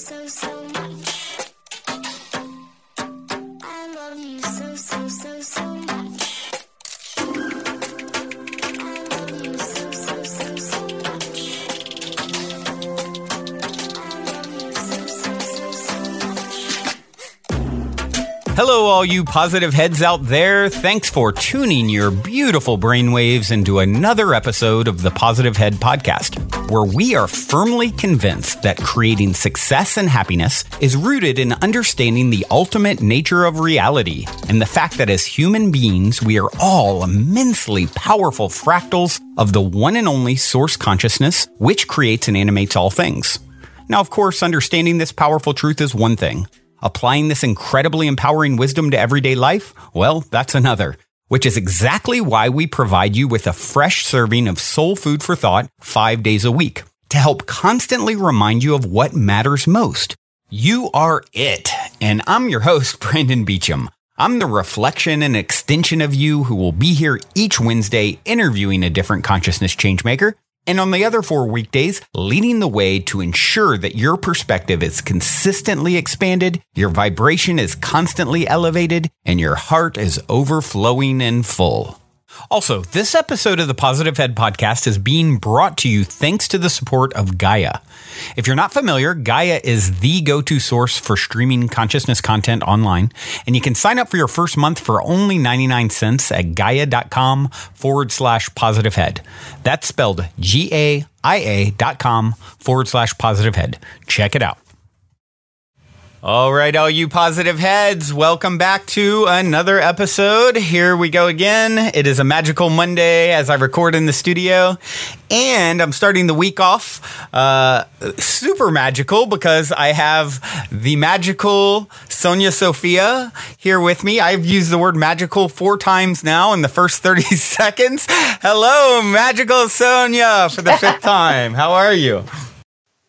so much. I love you so much. I love you so much. I love you so much. Hello, all you positive heads out there. Thanks for tuning your beautiful brainwaves into another episode of the Positive Head Podcast, where we are firmly convinced that creating success and happiness is rooted in understanding the ultimate nature of reality and the fact that as human beings, we are all immensely powerful fractals of the one and only source consciousness, which creates and animates all things. Now, of course, understanding this powerful truth is one thing. Applying this incredibly empowering wisdom to everyday life? Well, that's another, which is exactly why we provide you with a fresh serving of soul food for thought 5 days a week to help constantly remind you of what matters most. You are it. And I'm your host, Brandon Beecham. I'm the reflection and extension of you who will be here each Wednesday interviewing a different consciousness changemaker. And on the other 4 weekdays, leading the way to ensure that your perspective is consistently expanded, your vibration is constantly elevated, and your heart is overflowing and full. Also, this episode of the Positive Head Podcast is being brought to you thanks to the support of Gaia. If you're not familiar, Gaia is the go-to source for streaming consciousness content online, and you can sign up for your first month for only 99 cents at gaia.com/positivehead. That's spelled GAIA.com/positivehead. Check it out. All right, all you positive heads, welcome back to another episode. Here we go again. It is a magical Monday as I record in the studio, and I'm starting the week off super magical because I have the magical Sonya Sophia here with me. I've used the word magical 4 times now in the first 30 seconds. Hello, magical Sonya, for the 5th time. How are you?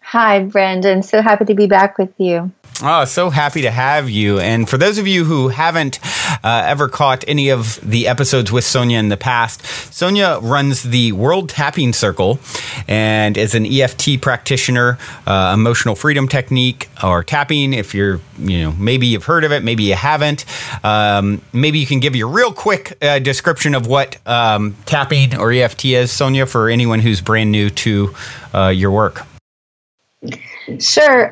Hi, Brandon. So happy to be back with you. Oh, so happy to have you. And for those of you who haven't ever caught any of the episodes with Sonya in the past, Sonya runs the World Tapping Circle and is an EFT practitioner, emotional freedom technique, or tapping. If you're, maybe you've heard of it, maybe you haven't. Maybe you can give you a real quick description of what tapping or EFT is, Sonya, for anyone who's brand new to your work. Sure.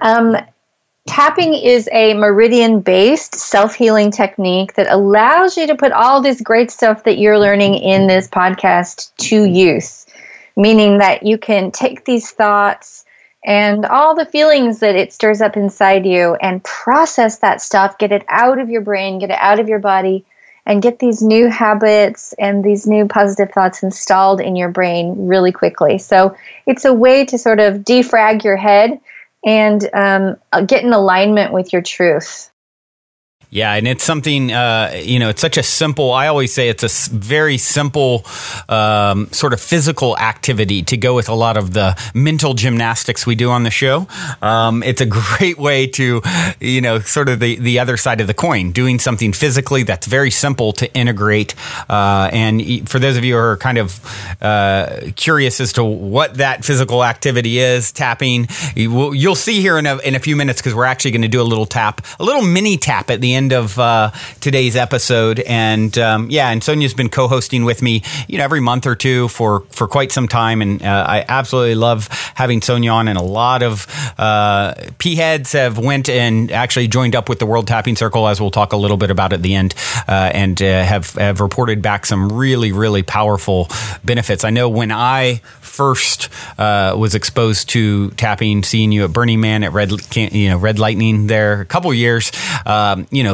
Tapping is a meridian-based self-healing technique that allows you to put all this great stuff that you're learning in this podcast to use, meaning that you can take these thoughts and all the feelings that it stirs up inside you and process that stuff, get it out of your brain, get it out of your body, and get these new habits and these new positive thoughts installed in your brain really quickly. So it's a way to sort of defrag your head and get in alignment with your truth. Yeah, and it's something, it's such a simple, I always say it's a very simple sort of physical activity to go with a lot of the mental gymnastics we do on the show. It's a great way to, sort of the other side of the coin, doing something physically that's very simple to integrate. And for those of you who are kind of curious as to what that physical activity is, tapping, you'll see here in a few minutes, because we're actually going to do a little mini tap at the end of today's episode. And and Sonya's been co-hosting with me, every month or two for quite some time. And I absolutely love having Sonya on. And a lot of P-heads have went and actually joined up with the World Tapping Circle, as we'll talk a little bit about at the end, and have reported back some really, really powerful benefits. I know when I first was exposed to tapping, seeing you at Burning Man at Red Lightning there a couple years,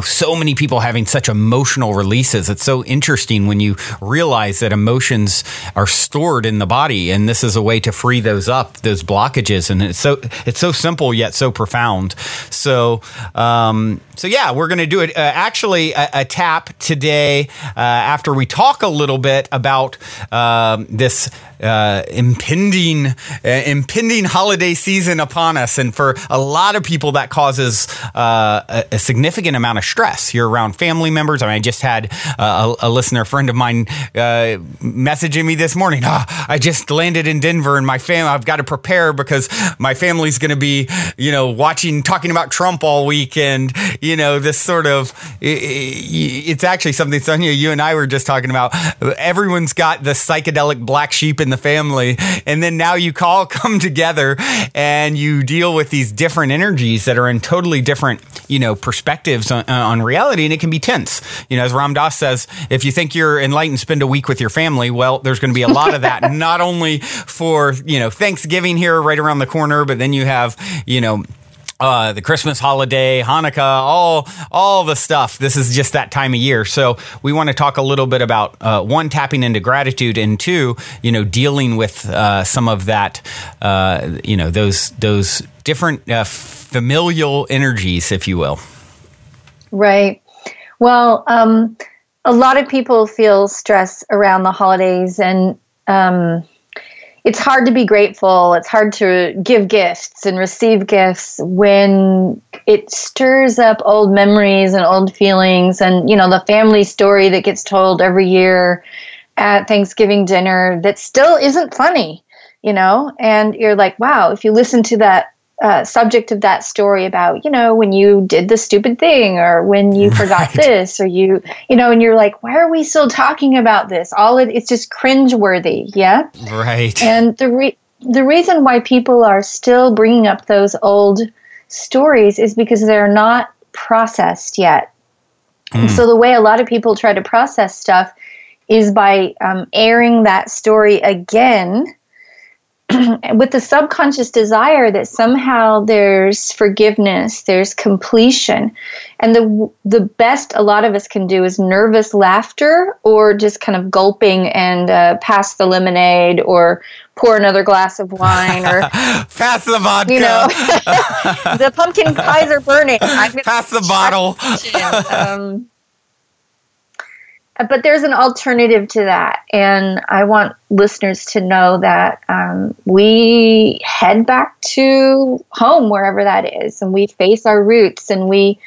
so many people having such emotional releases. It's so interesting when you realize that emotions are stored in the body, and this is a way to free those blockages. And it's so simple yet so profound. So we're going to do it. A tap today after we talk a little bit about this impending holiday season upon us, and for a lot of people that causes a significant amount of stress. You're around family members. I mean, I just had a listener friend of mine messaging me this morning. I just landed in Denver, and my family, I've got to prepare because my family's going to be, talking about Trump all week, and this sort of it's actually something, Sonya, you and I were just talking about. Everyone's got the psychedelic black sheep in the family, and then now you all come together and you deal with these different energies that are in totally different perspectives on reality, and it can be tense. As Ram Dass says, if you think you're enlightened, spend a week with your family. Well, there's going to be a lot of that, not only for Thanksgiving here right around the corner, but then you have the Christmas holiday, Hanukkah, all the stuff. This is just that time of year. So we want to talk a little bit about one, tapping into gratitude, and two, dealing with some of that, those different familial energies, if you will. Right. Well, a lot of people feel stress around the holidays, and it's hard to be grateful. It's hard to give gifts and receive gifts when it stirs up old memories and old feelings, and the family story that gets told every year at Thanksgiving dinner that still isn't funny, and you're like, wow, if you listen to that subject of that story about, when you did the stupid thing, or when you forgot this, or and you're like, why are we still talking about this? It's just cringeworthy. Yeah. Right. And the reason why people are still bringing up those old stories is because they're not processed yet. And so the way a lot of people try to process stuff is by airing that story again, with the subconscious desire that somehow there's forgiveness, there's completion. And the best a lot of us can do is nervous laughter, or just kind of gulping and pass the lemonade, or pour another glass of wine, or pass the vodka. The pumpkin pies are burning. Pass the bottle. But there's an alternative to that, and I want listeners to know that we head back to home, wherever that is, and we face our roots, and we,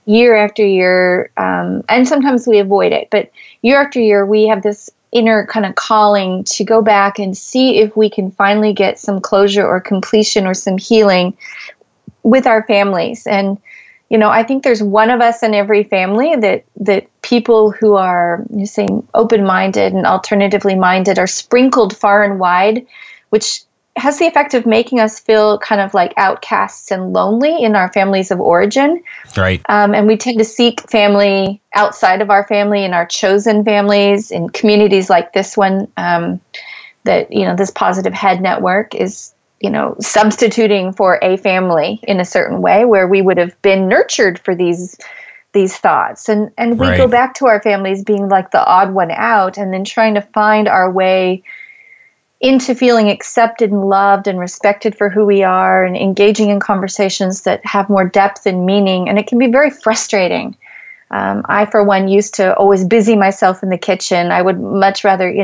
year after year, and sometimes we avoid it, but year after year, we have this inner kind of calling to go back and see if we can finally get some closure or completion or some healing with our families. And I think there's one of us in every family that people who are, open-minded and alternatively minded are sprinkled far and wide, which has the effect of making us feel kind of like outcasts and lonely in our families of origin. Right. And we tend to seek family outside of our family, in our chosen families, in communities like this one, this Positive Head Network is substituting for a family in a certain way, where we would have been nurtured for these thoughts. And we right. go back to our families being like the odd one out, and then trying to find our way into feeling accepted and loved and respected for who we are, and engaging in conversations that have more depth and meaning. And it can be very frustrating. I, for one, used to always busy myself in the kitchen. I would much rather,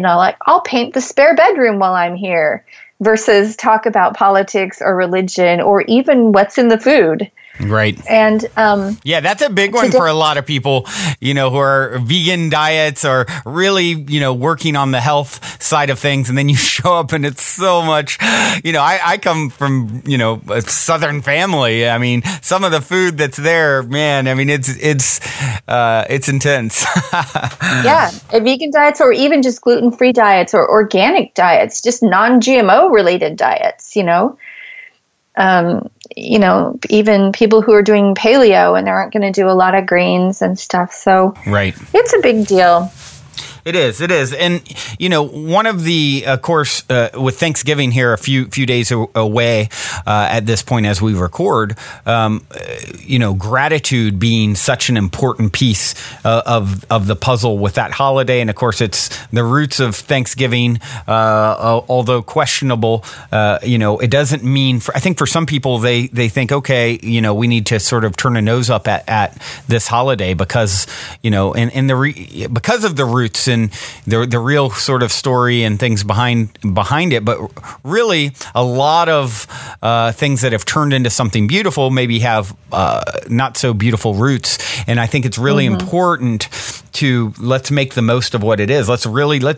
I'll paint the spare bedroom while I'm here, versus talk about politics or religion, or even what's in the food. Right. And that's a big one for a lot of people, who are vegan diets, or really, working on the health side of things. And then you show up and it's so much, I come from, a Southern family. I mean, some of the food that's there, man, I mean, it's intense. Yeah. Vegan diets, or even just gluten-free diets, or organic diets, just non-GMO related diets, even people who are doing paleo and aren't going to do a lot of grains and stuff. So right. It's a big deal. It is. And, one of the, of course, with Thanksgiving here a few days away at this point as we record, gratitude being such an important piece of the puzzle with that holiday. And, of course, it's the roots of Thanksgiving, although questionable. It doesn't mean, I think for some people, they think, okay, we need to sort of turn a nose up at this holiday because, because of the roots and the real sort of story and things behind it. But really, a lot of things that have turned into something beautiful maybe have not so beautiful roots. And I think it's really important to let's make the most of what it is. Let's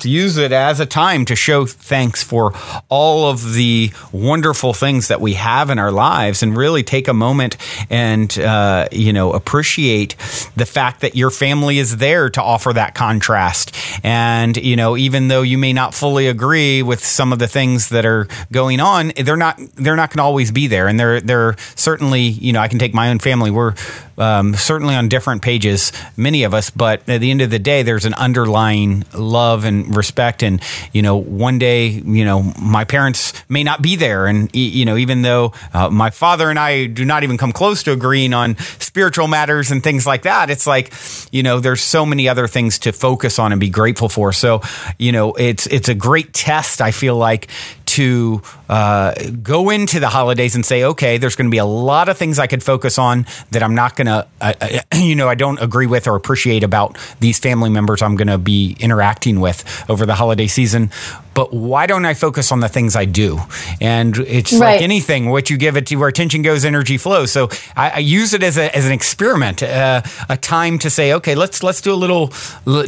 use it as a time to show thanks for all of the wonderful things that we have in our lives, and really take a moment and appreciate the fact that your family is there to offer that contrast. And even though you may not fully agree with some of the things that are going on, they're not going to always be there. And they're certainly, I can take my own family. We're certainly on different pages, many of us, but at the end of the day, there's an underlying love and respect. And, one day, my parents may not be there. And, even though my father and I do not even come close to agreeing on spiritual matters and things like that, it's like, there's so many other things to focus on and be grateful for. So, it's a great test, I feel like, to go into the holidays and say, okay, there's going to be a lot of things I could focus on that I'm not going to, I don't agree with or appreciate about these family members I'm going to be interacting with over the holiday season. But why don't I focus on the things I do? And it's like anything, what you give it to, where attention goes, energy flows. So I use it as an experiment, a time to say, okay, let's do a little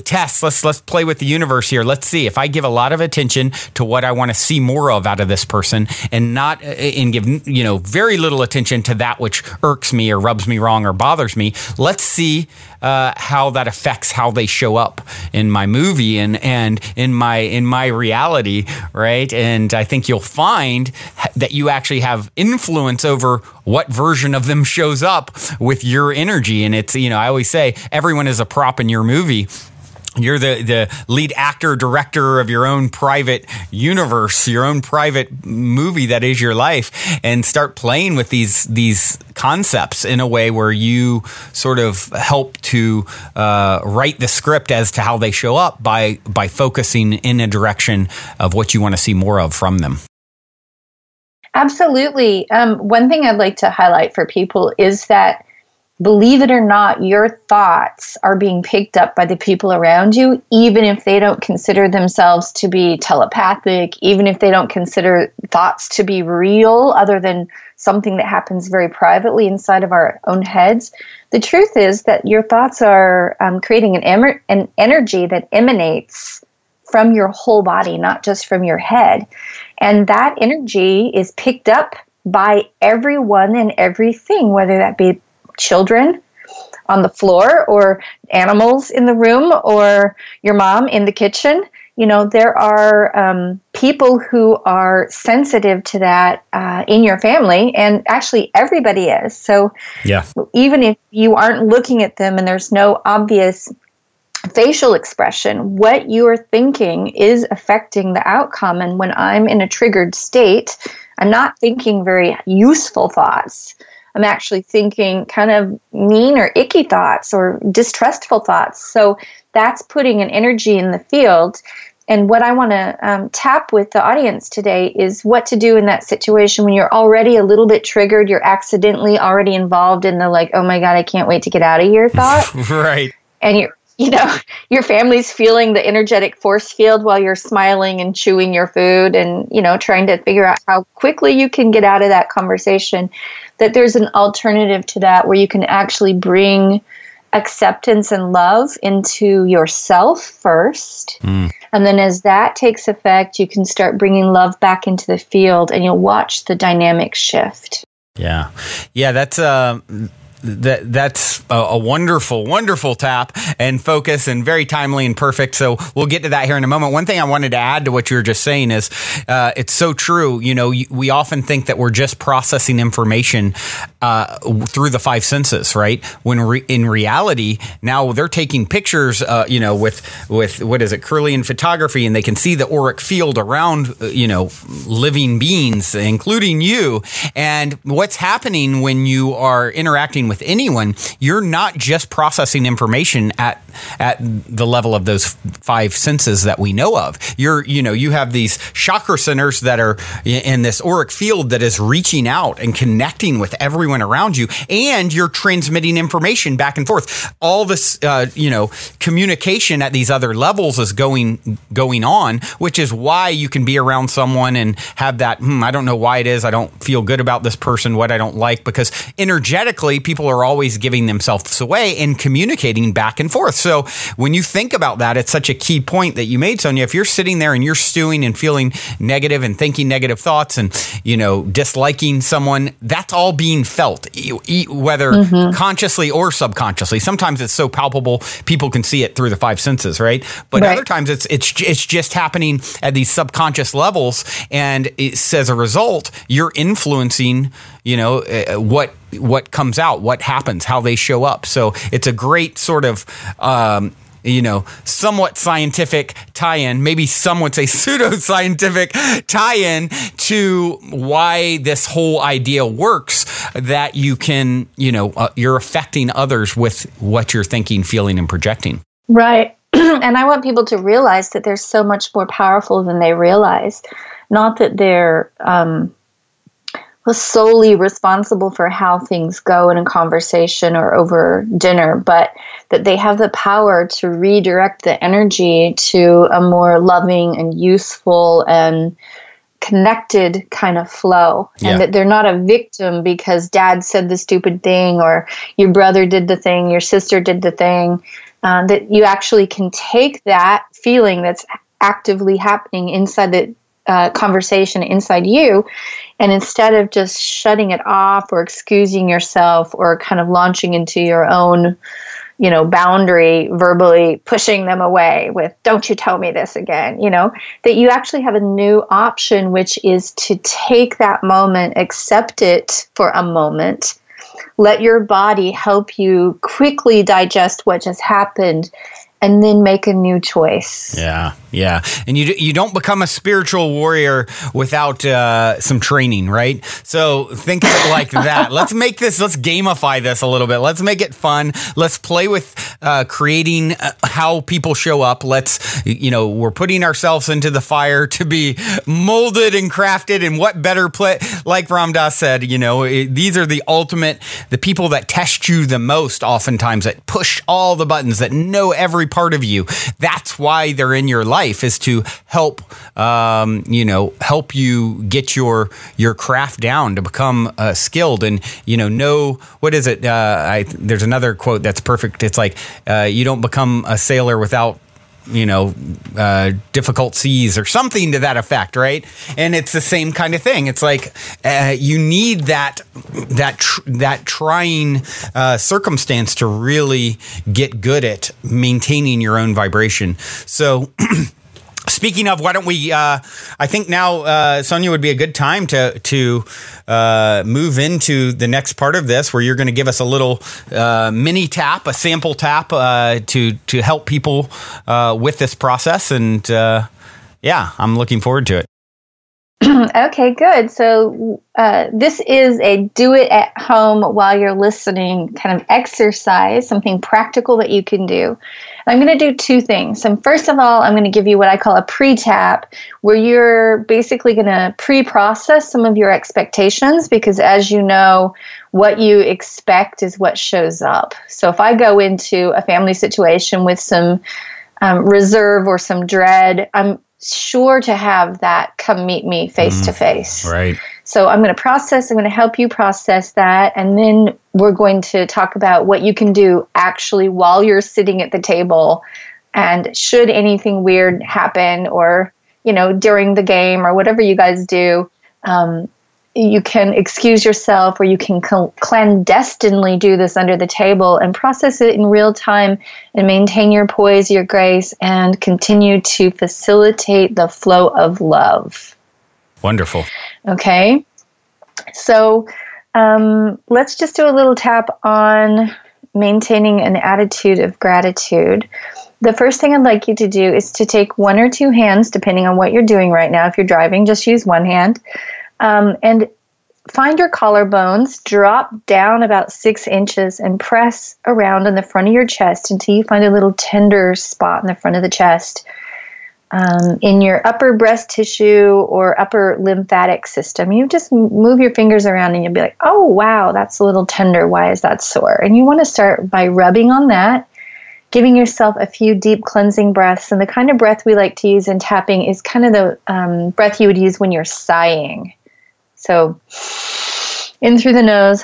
test. Let's play with the universe here. Let's see if I give a lot of attention to what I want to see more of out of this person, and not and give very little attention to that which irks me or rubs me wrong or bothers me. Let's see how that affects how they show up in my movie and in my reality, right? And I think you'll find that you actually have influence over what version of them shows up with your energy. And it's, I always say everyone is a prop in your movie. You're the lead actor, director of your own private universe, your own private movie that is your life, and start playing with these concepts in a way where you sort of help to write the script as to how they show up by focusing in a direction of what you want to see more of from them. Absolutely. One thing I'd like to highlight for people is that, believe it or not, your thoughts are being picked up by the people around you, even if they don't consider themselves to be telepathic, even if they don't consider thoughts to be real, other than something that happens very privately inside of our own heads. The truth is that your thoughts are creating an energy that emanates from your whole body, not just from your head. And that energy is picked up by everyone and everything, whether that be children on the floor or animals in the room or your mom in the kitchen. There are people who are sensitive to that in your family, and actually everybody is. So even if you aren't looking at them and there's no obvious facial expression, what you are thinking is affecting the outcome. And when I'm in a triggered state, I'm not thinking very useful thoughts. I'm actually thinking kind of mean or icky thoughts or distrustful thoughts. So that's putting an energy in the field. And what I want to tap with the audience today is what to do in that situation when you're already a little bit triggered, you're accidentally already involved in the like, oh my God, I can't wait to get out of here thought. Right. And your family's feeling the energetic force field while you're smiling and chewing your food and, trying to figure out how quickly you can get out of that conversation, that there's an alternative to that where you can actually bring acceptance and love into yourself first. And then as that takes effect, you can start bringing love back into the field, and you'll watch the dynamic shift. Yeah. That's that's a wonderful, wonderful tap and focus, and very timely and perfect. So we'll get to that here in a moment. One thing I wanted to add to what you were just saying is it's so true. We often think that we're just processing information through the five senses, right? When in reality, now they're taking pictures, with what is it, Kirlian photography, and they can see the auric field around, living beings, including you. And what's happening when you are interacting interacting with anyone, you're not just processing information at the level of those five senses that we know of. You have these chakra centers that are in this auric field that is reaching out and connecting with everyone around you, and you're transmitting information back and forth. All this, communication at these other levels is going on, which is why you can be around someone and have that, I don't know why it is, I don't feel good about this person, what I don't like, because energetically people are always giving themselves away and communicating back and forth. So when you think about that, it's such a key point that you made, Sonya. If you're sitting there and you're stewing and feeling negative and thinking negative thoughts and, disliking someone, that's all being felt, whether consciously or subconsciously. Sometimes it's so palpable, people can see it through the five senses, right? But other times it's just happening at these subconscious levels, and it's, as a result, you're influencing, what comes out, what happens, how they show up. So it's a great sort of, somewhat scientific tie-in, maybe some would say pseudo-scientific tie-in to why this whole idea works, that you can, you're affecting others with what you're thinking, feeling, and projecting. Right. And I want people to realize that they're so much more powerful than they realize. Not that they're solely responsible for how things go in a conversation or over dinner, but that they have the power to redirect the energy to a more loving and useful and connected kind of flow. Yeah. And that they're not a victim because dad said the stupid thing or your brother did the thing, your sister did the thing. That you actually can take that feeling that's actively happening inside the conversation inside you, and instead of just shutting it off or excusing yourself or kind of launching into your own, boundary, verbally pushing them away with, don't you tell me this again, that you actually have a new option, which is to take that moment, accept it for a moment, let your body help you quickly digest what just happened, and then make a new choice. Yeah. And you don't become a spiritual warrior without some training, right? So think of it like that. Let's gamify this a little bit. Let's make it fun. Let's play with creating how people show up. We're putting ourselves into the fire to be molded and crafted. And what better play, like Ram Dass said, these are the people that test you the most, oftentimes, that push all the buttons, that know every part of you. That's why they're in your life, is to help you get your craft down, to become skilled and know what is it. There's another quote that's perfect. It's like you don't become a sailor without difficult seas, or something to that effect, right? And it's the same kind of thing. It's like you need that trying circumstance to really get good at maintaining your own vibration. So speaking of, why don't we, I think now, Sonya, would be a good time to move into the next part of this, where you're going to give us a little mini tap, a sample tap to help people with this process. And I'm looking forward to it. Okay, good. So this is a do it at home while you're listening kind of exercise, something practical that you can do. I'm going to do two things. So first of all, I'm going to give you what I call a pre-tap, where you're basically going to pre-process some of your expectations, because as you know, what you expect is what shows up. So if I go into a family situation with some reserve or some dread, I'm sure to have that come meet me face to face. Right. So I'm going to help you process that. And then we're going to talk about what you can do actually while you're sitting at the table. And should anything weird happen, or, during the game or whatever you guys do, you can excuse yourself, or you can clandestinely do this under the table and process it in real time and maintain your poise, your grace, and continue to facilitate the flow of love. Wonderful. Okay. So let's just do a little tap on maintaining an attitude of gratitude. The first thing I'd like you to do is to take one or two hands, depending on what you're doing right now. If you're driving, just use one hand. And find your collarbones, drop down about 6 inches, and press around in the front of your chest until you find a little tender spot in the front of the chest. In your upper breast tissue or upper lymphatic system, you just move your fingers around and you'll be like, oh, wow, that's a little tender. Why is that sore? And you want to start by rubbing on that, giving yourself a few deep cleansing breaths. And the kind of breath we like to use in tapping is kind of the breath you would use when you're sighing. So in through the nose,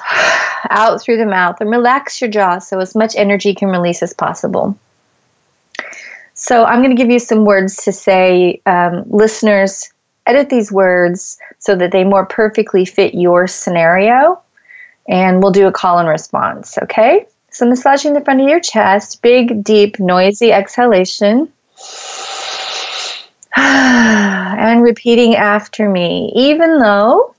out through the mouth, and relax your jaw so as much energy can release as possible. So I'm going to give you some words to say. Listeners, edit these words so that they more perfectly fit your scenario, and we'll do a call and response, okay? So massaging the front of your chest, big, deep, noisy exhalation. And repeating after me, even though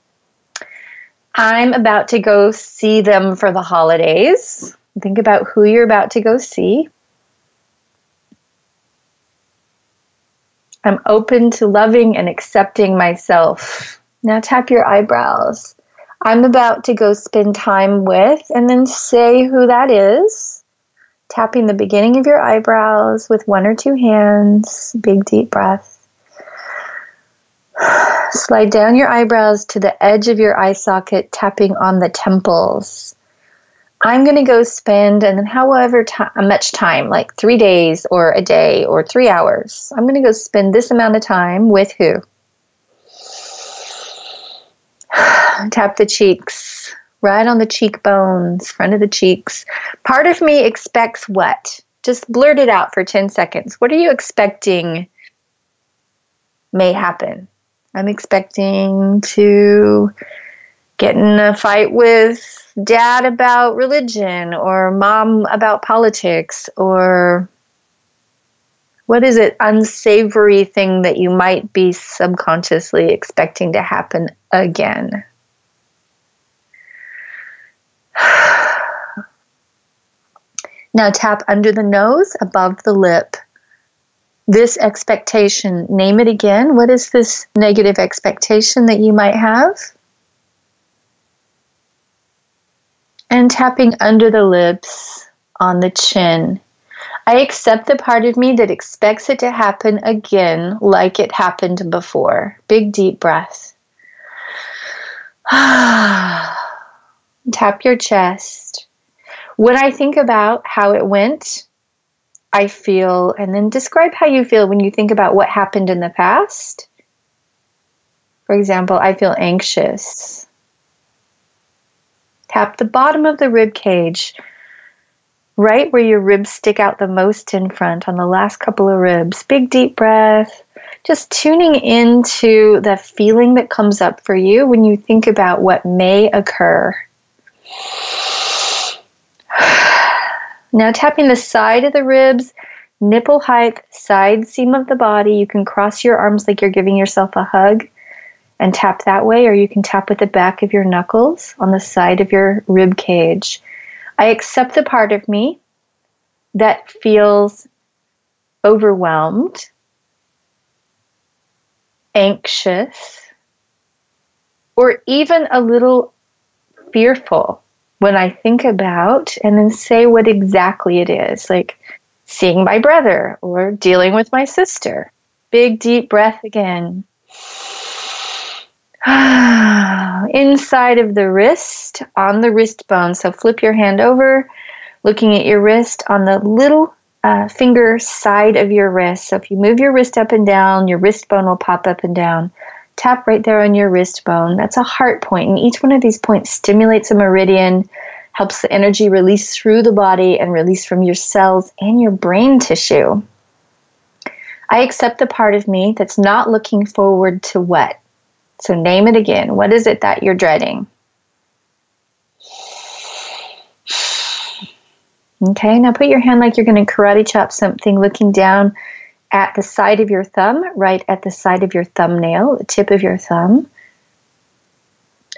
I'm about to go see them for the holidays. Think about who you're about to go see. I'm open to loving and accepting myself. Now tap your eyebrows. I'm about to go spend time with, and then say who that is. Tapping the beginning of your eyebrows with 1 or 2 hands. Big deep breath. Slide down your eyebrows to the edge of your eye socket, tapping on the temples. I'm going to go spend, and then however much time, like 3 days or a day or 3 hours, I'm going to go spend this amount of time with who? Tap the cheeks, right on the cheekbones, front of the cheeks. Part of me expects what? Just blurt it out for 10 seconds. What are you expecting may happen? I'm expecting to get in a fight with dad about religion or mom about politics, or what is it, unsavory thing that you might be subconsciously expecting to happen again? Now tap under the nose, above the lip. This expectation, name it again. What is this negative expectation that you might have? And tapping under the lips, on the chin. I accept the part of me that expects it to happen again like it happened before. Big deep breath. Tap your chest. When I think about how it went, I feel, and then describe how you feel when you think about what happened in the past. For example, I feel anxious. Tap the bottom of the rib cage, right where your ribs stick out the most in front, on the last couple of ribs. Big deep breath. Just tuning into the feeling that comes up for you when you think about what may occur. Now tapping the side of the ribs, nipple height, side seam of the body. You can cross your arms like you're giving yourself a hug and tap that way, or you can tap with the back of your knuckles on the side of your rib cage. I accept the part of me that feels overwhelmed, anxious, or even a little fearful when I think about, and then say what exactly it is, like seeing my brother or dealing with my sister. Big deep breath again. Inside of the wrist, on the wrist bone. So flip your hand over, looking at your wrist on the little finger side of your wrist. So if you move your wrist up and down, your wrist bone will pop up and down. Tap right there on your wrist bone. That's a heart point, and each one of these points stimulates a meridian, helps the energy release through the body and release from your cells and your brain tissue. I accept the part of me that's not looking forward to what? So name it again. What is it that you're dreading? Okay, now put your hand like you're going to karate chop something, looking down at the side of your thumb, right at the side of your thumbnail, the tip of your thumb.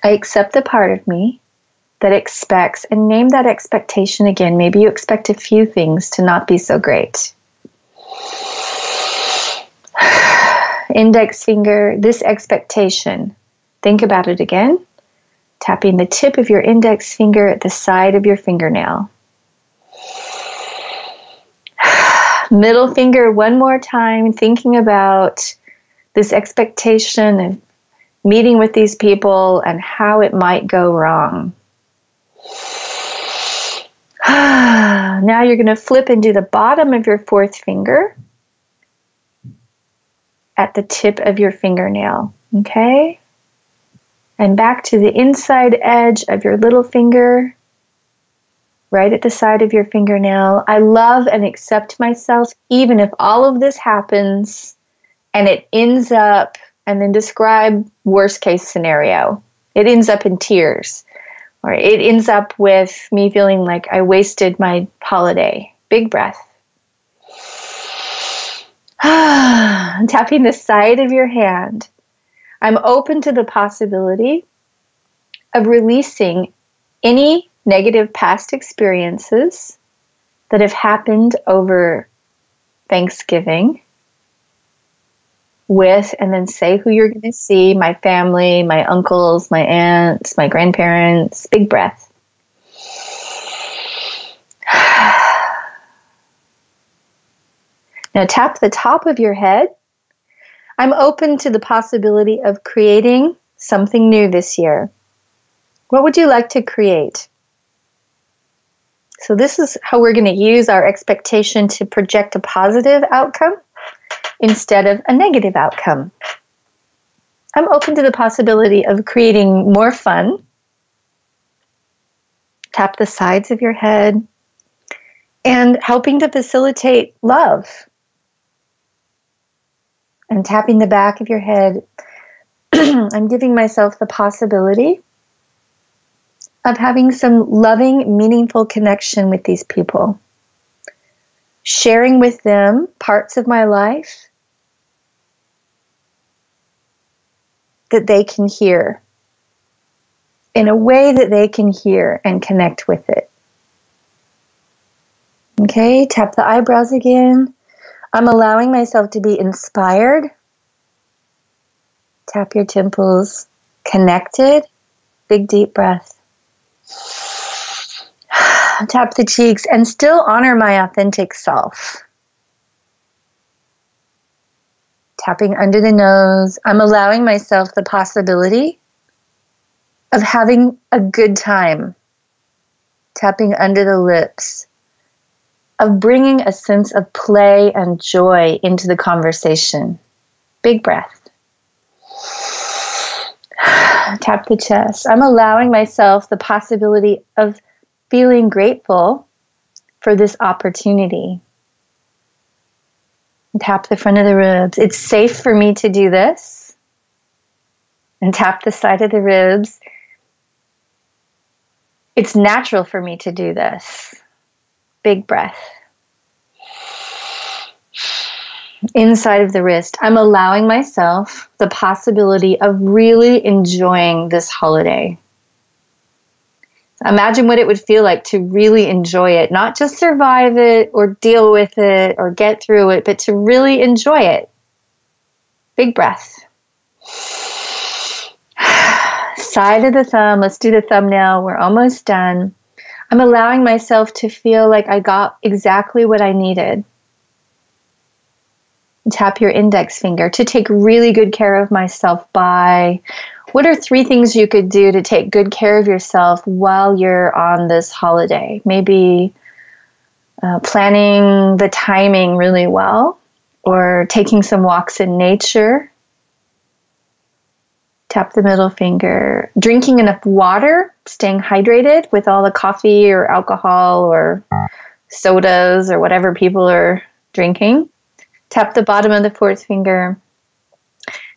I accept the part of me that expects, and name that expectation again. Maybe you expect a few things to not be so great. Index finger, this expectation. Think about it again. Tapping the tip of your index finger at the side of your fingernail. Middle finger one more time, thinking about this expectation of meeting with these people and how it might go wrong. Now you're going to flip and do the bottom of your fourth finger at the tip of your fingernail. Okay? And back to the inside edge of your little finger, right at the side of your fingernail. I love and accept myself, even if all of this happens and it ends up, and then describe worst case scenario. It ends up in tears, or it ends up with me feeling like I wasted my holiday. Big breath. Tapping the side of your hand. I'm open to the possibility of releasing any negative past experiences that have happened over Thanksgiving with, and then say who you're going to see, my family, my uncles, my aunts, my grandparents. Big breath. Now tap the top of your head. I'm open to the possibility of creating something new this year. What would you like to create? So this is how we're going to use our expectation to project a positive outcome instead of a negative outcome. I'm open to the possibility of creating more fun. Tap the sides of your head and helping to facilitate love. And tapping the back of your head, I'm giving myself the possibility of having some loving, meaningful connection with these people. Sharing with them parts of my life that they can hear in a way that they can hear and connect with it. Okay, tap the eyebrows again. I'm allowing myself to be inspired. Tap your temples. Connected. Big deep breath. Tap the cheeks and still honor my authentic self. Tapping under the nose. I'm allowing myself the possibility of having a good time. Tapping under the lips. Of bringing a sense of play and joy into the conversation. Big breath. Tap the chest. I'm allowing myself the possibility of feeling grateful for this opportunity. Tap the front of the ribs. It's safe for me to do this. And tap the side of the ribs. It's natural for me to do this. Big breath. Inside of the wrist, I'm allowing myself the possibility of really enjoying this holiday. Imagine what it would feel like to really enjoy it, not just survive it or deal with it or get through it, but to really enjoy it. Big breath. Side of the thumb, let's do the thumbnail. We're almost done. I'm allowing myself to feel like I got exactly what I needed. Tap your index finger to take really good care of myself by, what are 3 things you could do to take good care of yourself while you're on this holiday? Maybe planning the timing really well, or taking some walks in nature. Tap the middle finger. Drinking enough water, staying hydrated with all the coffee or alcohol or sodas or whatever people are drinking. Tap the bottom of the fourth finger.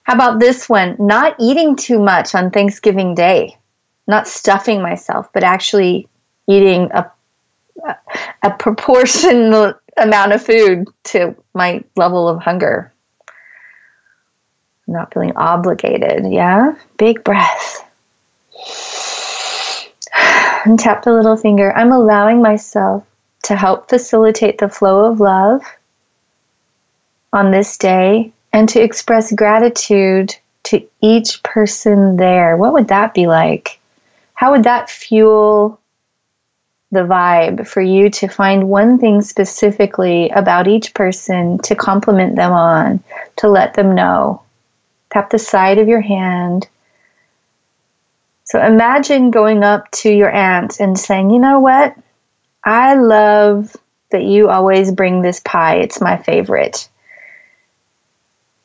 How about this one? Not eating too much on Thanksgiving Day. Not stuffing myself, but actually eating a proportional amount of food to my level of hunger. Not feeling obligated, yeah? Big breath. And tap the little finger. I'm allowing myself to help facilitate the flow of love on this day and to express gratitude to each person there. What would that be like? How would that fuel the vibe for you to find one thing specifically about each person to compliment them on, to let them know? Tap the side of your hand. So imagine going up to your aunt and saying, you know what? I love that you always bring this pie. It's my favorite.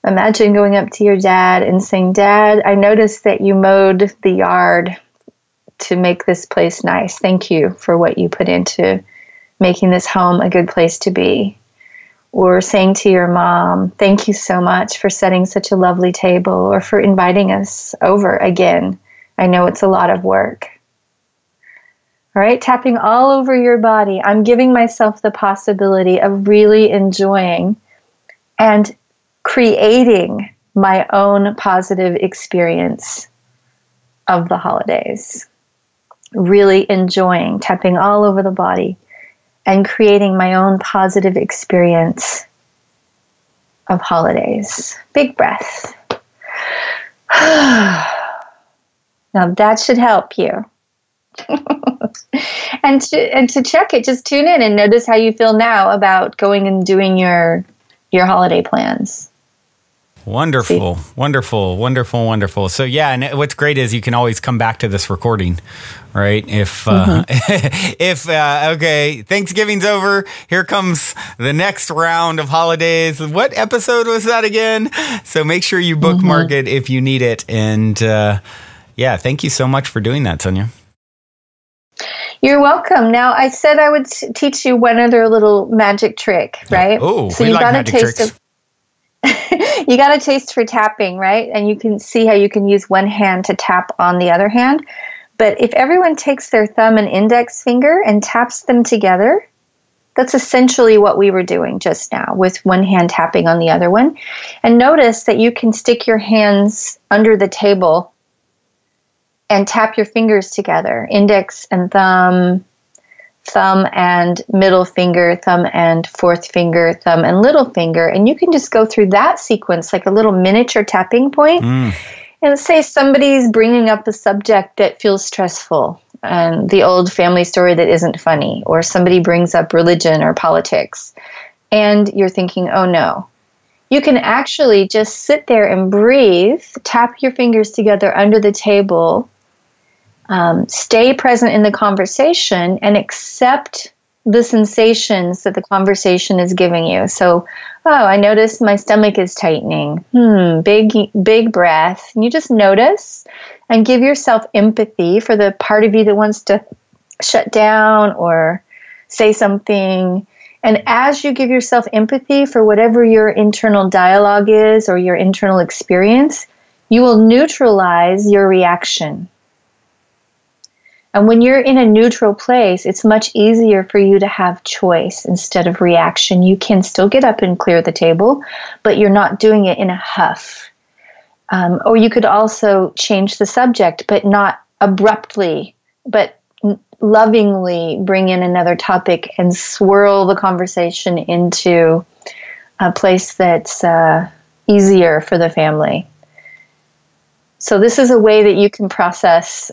Imagine going up to your dad and saying, Dad, I noticed that you mowed the yard to make this place nice. Thank you for what you put into making this home a good place to be. Or saying to your mom, thank you so much for setting such a lovely table, or for inviting us over again. I know it's a lot of work. All right, tapping all over your body. I'm giving myself the possibility of really enjoying and creating my own positive experience of the holidays. Really enjoying, tapping all over the body and creating my own positive experience of holidays. Big breath. Now that should help you. and to check it, just tune in and notice how you feel now about going and doing your holiday plans. Wonderful, wonderful, wonderful, wonderful. So yeah, and what's great is you can always come back to this recording, right? If okay, Thanksgiving's over, here comes the next round of holidays. What episode was that again? So make sure you bookmark it if you need it. And yeah, thank you so much for doing that, Sonya. You're welcome. Now, I said I would teach you one other little magic trick, right? Oh, so we you like got magic a taste tricks. You got a taste for tapping, right? And you can see how you can use one hand to tap on the other hand. But if everyone takes their thumb and index finger and taps them together, that's essentially what we were doing just now, with one hand tapping on the other one. And notice that you can stick your hands under the table and tap your fingers together, index and thumb and middle finger, thumb and fourth finger, thumb and little finger. And you can just go through that sequence like a little miniature tapping point. And say somebody's bringing up a subject that feels stressful, and the old family story that isn't funny, or somebody brings up religion or politics, and you're thinking, oh no. You can actually just sit there and breathe, tap your fingers together under the table, stay present in the conversation, and accept the sensations that the conversation is giving you. So, oh, I notice my stomach is tightening. Big breath. And you just notice and give yourself empathy for the part of you that wants to shut down or say something. And as you give yourself empathy for whatever your internal dialogue is or your internal experience, you will neutralize your reaction. And when you're in a neutral place, it's much easier for you to have choice instead of reaction. You can still get up and clear the table, but you're not doing it in a huff. Or you could also change the subject, but not abruptly, but lovingly bring in another topic and swirl the conversation into a place that's easier for the family. So this is a way that you can process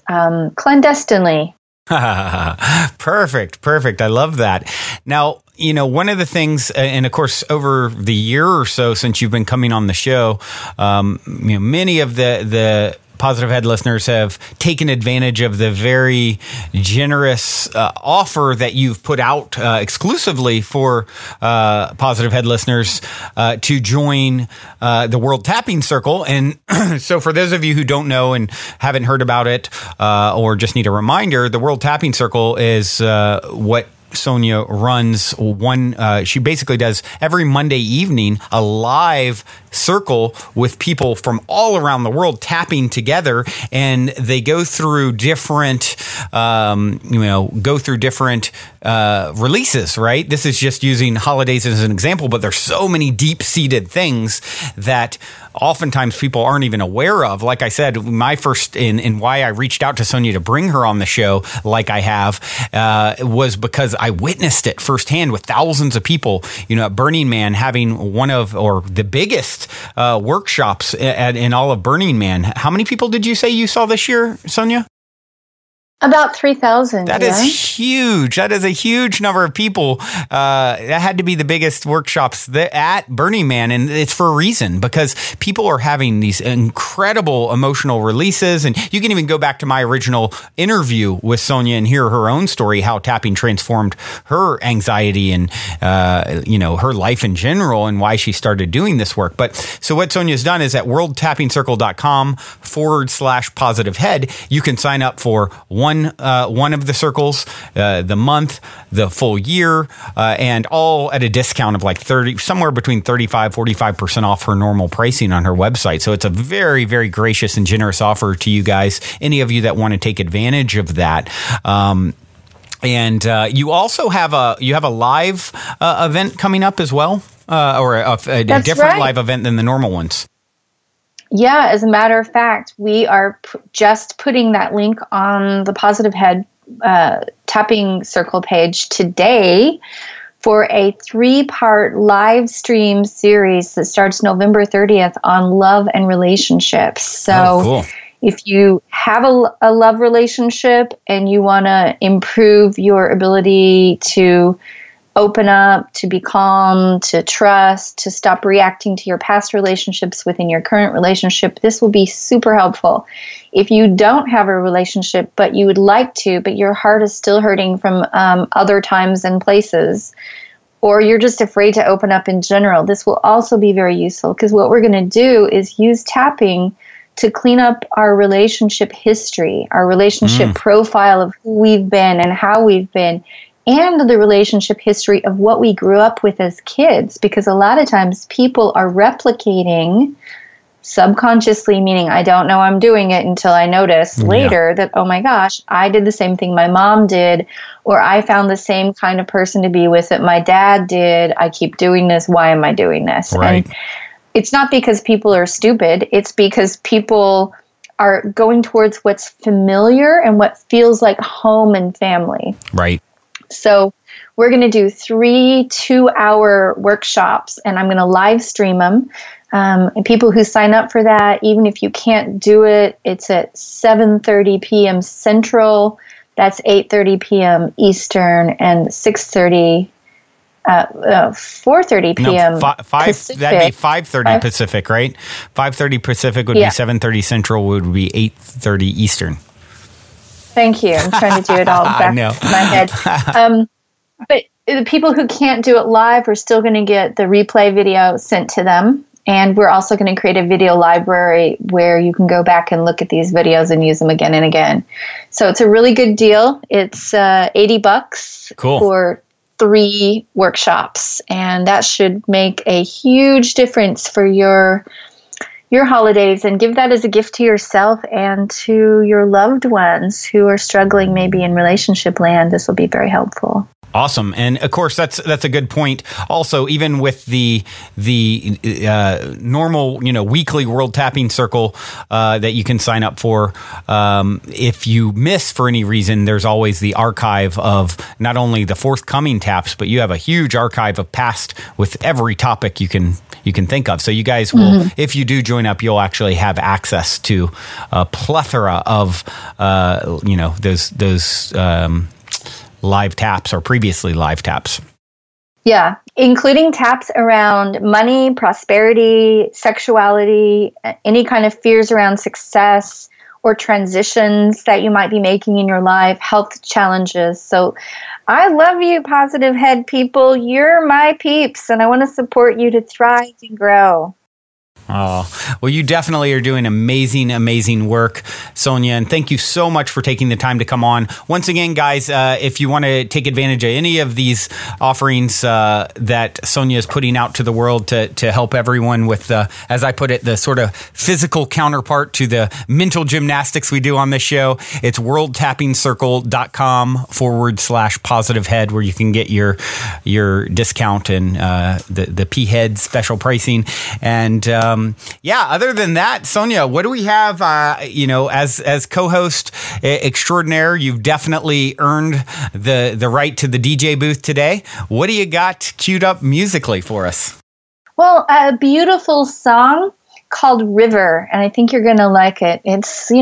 clandestinely. Perfect. I love that. Now, one of the things, and of course, over the year or so since you've been coming on the show, many of the Positive Head listeners have taken advantage of the very generous offer that you've put out exclusively for Positive Head listeners to join the World Tapping Circle. And so for those of you who don't know and haven't heard about it or just need a reminder, the World Tapping Circle is what Sonya runs. She basically does every Monday evening a live circle with people from all around the world tapping together, and they go through different releases, right? This is just using holidays as an example, but there's so many deep-seated things that oftentimes people aren't even aware of. Like I said, my first and why I reached out to Sonya to bring her on the show like I have was because I witnessed it firsthand with thousands of people, at Burning Man, having one of, or the biggest workshops in all of Burning Man. How many people did you say you saw this year, Sonya? About 3,000. That is huge. That is a huge number of people. That had to be the biggest workshops at Burning Man. And it's for a reason, because people are having these incredible emotional releases. And you can even go back to my original interview with Sonya and hear her own story, how tapping transformed her anxiety and, her life in general and why she started doing this work. But so what Sonya's done is at worldtappingcircle.com/positive head, you can sign up for one of the circles, the month, the full year, and all at a discount of like somewhere between 45% off her normal pricing on her website. So it's a very, very gracious and generous offer to you guys, any of you that want to take advantage of that. And you also have a live event coming up as well, or a different live event than the normal ones. Yeah, as a matter of fact, we are just putting that link on the Positive Head tapping circle page today for a 3-part live stream series that starts November 30th on love and relationships. So cool. If you have a love relationship and you want to improve your ability to open up, to be calm, to trust, to stop reacting to your past relationships within your current relationship, this will be super helpful. If you don't have a relationship, but you would like to, but your heart is still hurting from other times and places, or you're just afraid to open up in general, this will also be very useful, because what we're going to do is use tapping to clean up our relationship history, our relationship profile of who we've been and how we've been, and the relationship history of what we grew up with as kids, because a lot of times people are replicating subconsciously, meaning I don't know I'm doing it until I notice later that, oh my gosh, I did the same thing my mom did, or I found the same kind of person to be with that my dad did. I keep doing this. Why am I doing this? Right. And it's not because people are stupid. It's because people are going towards what's familiar and what feels like home and family. Right. So we're going to do 3 2-hour workshops, and I'm going to live stream them. And people who sign up for that, even if you can't do it, it's at 7:30 p.m. Central. That's 8:30 p.m. Eastern, and 4:30 p.m. Pacific. That'd be 5:30 Pacific, right? 5:30 Pacific would be 7:30 Central, would be 8:30 Eastern. Thank you. I'm trying to do it all back in my head. But the people who can't do it live are still going to get the replay video sent to them. And we're also going to create a video library where you can go back and look at these videos and use them again and again. So it's a really good deal. It's $80 for 3 workshops. And that should make a huge difference for your holidays, and give that as a gift to yourself and to your loved ones who are struggling maybe in relationship land. This will be very helpful. Awesome. And of course, that's a good point. Also, even with the normal, weekly World Tapping Circle that you can sign up for, if you miss for any reason, there's always the archive of not only the forthcoming taps, but you have a huge archive of past with every topic you can think of. So you guys will, if you do join up, you'll actually have access to a plethora of, those live taps or previously live taps. Yeah, including taps around money, prosperity, sexuality, any kind of fears around success or transitions that you might be making in your life, health challenges. So I love you, Positive Head people. You're my peeps, and I want to support you to thrive and grow. Oh, well, you definitely are doing amazing, amazing work, Sonya. And thank you so much for taking the time to come on. Once again, guys, if you want to take advantage of any of these offerings that Sonya is putting out to the world to help everyone with, as I put it, the sort of physical counterpart to the mental gymnastics we do on this show, it's worldtappingcircle.com/positive head, where you can get your discount and the P-Head special pricing. And other than that, Sonya, what do we have? As co-host extraordinaire, you've definitely earned the right to the DJ booth today. What do you got queued up musically for us? Well, a beautiful song called River, and I think you're going to like it. It's,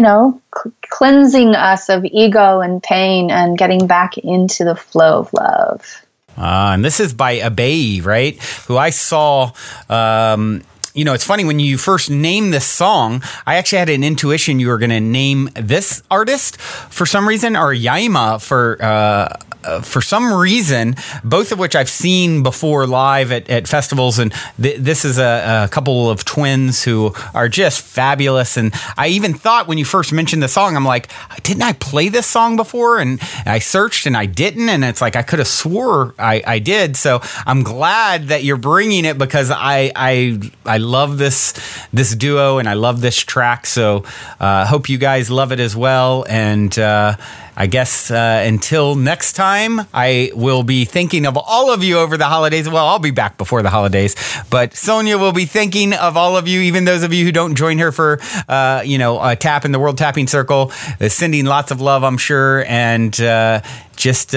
cleansing us of ego and pain and getting back into the flow of love. And this is by Abai, right? Who I saw. It's funny, when you first named this song, I actually had an intuition you were going to name this artist for some reason, or Yaima for some reason, both of which I've seen before live at festivals. And this is a couple of twins who are just fabulous. And I even thought when you first mentioned the song, I'm like, didn't I play this song before? And I searched and I didn't. And it's like, I could have swore I did. So I'm glad that you're bringing it, because I love this duo and I love this track. So hope you guys love it as well. And I guess until next time, I will be thinking of all of you over the holidays. Well, I'll be back before the holidays, but Sonya will be thinking of all of you, even those of you who don't join her for, a tap in the World Tapping Circle, sending lots of love, I'm sure. And just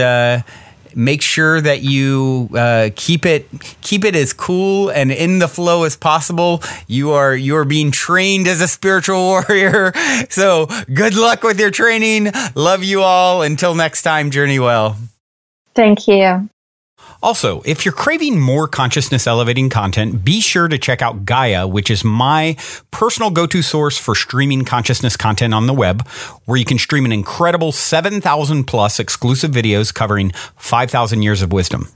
make sure that you keep it as cool and in the flow as possible. You are being trained as a spiritual warrior. So good luck with your training. Love you all. Until next time, journey well. Thank you. Also, if you're craving more consciousness elevating content, be sure to check out Gaia, which is my personal go-to source for streaming consciousness content on the web, where you can stream an incredible 7,000 plus exclusive videos covering 5,000 years of wisdom.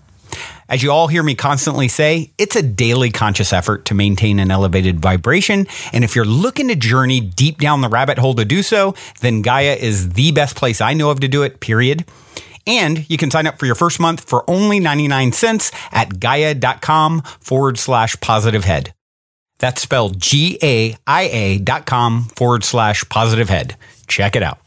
As you all hear me constantly say, it's a daily conscious effort to maintain an elevated vibration. And if you're looking to journey deep down the rabbit hole to do so, then Gaia is the best place I know of to do it, period. And you can sign up for your first month for only 99 cents at gaia.com/positivehead. That's spelled GAIA.com/positivehead. Check it out.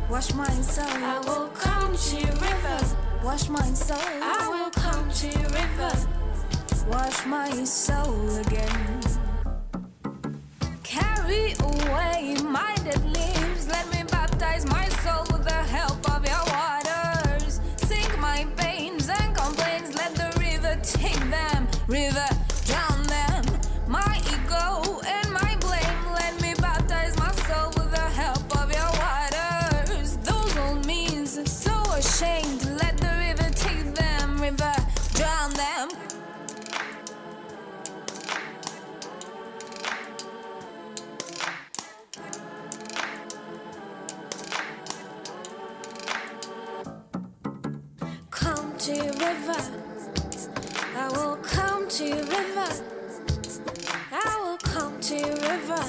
Wash my soul. I will come to your river. Wash my soul. I will come to your river. Wash my soul again. Carry away my dead leaves. Let me baptize my soul with the help of your waters. Sink my pains and complaints. Let the river take them. River, drown them. My ego and my blame. Let me baptize my soul with the help of your waters. Those old means so ashamed. Let the river take them. River, drown them. Come to your river. I will come to your river. I will come to your river.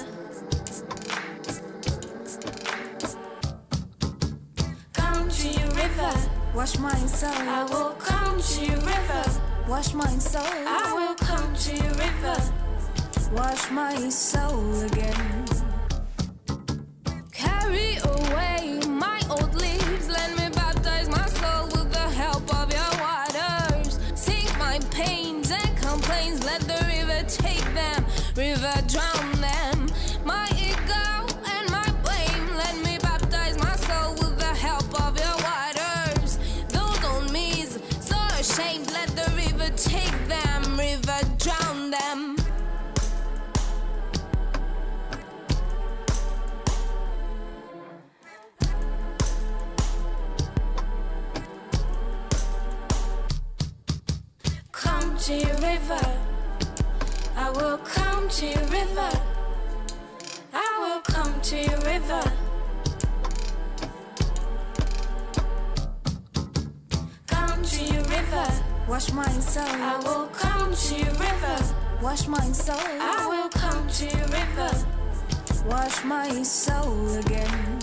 Come to your river. Wash my soul. I will come to your river. Wash my soul. I will come to your river. Wash my soul again. Carry away my old leaves. Let me baptize my soul with the help of your waters. Sink my pains and complaints. Let the river take them. River, drown them. My ego and my blame. Let me baptize my soul with the help of your waters. Those old me's so ashamed. Let the river take them. River, drown them. Come to your river. I will come to your river. I will come to your river. river. Wash my soul. I will come to your river. Wash my soul. I will come to your river. Wash my soul again.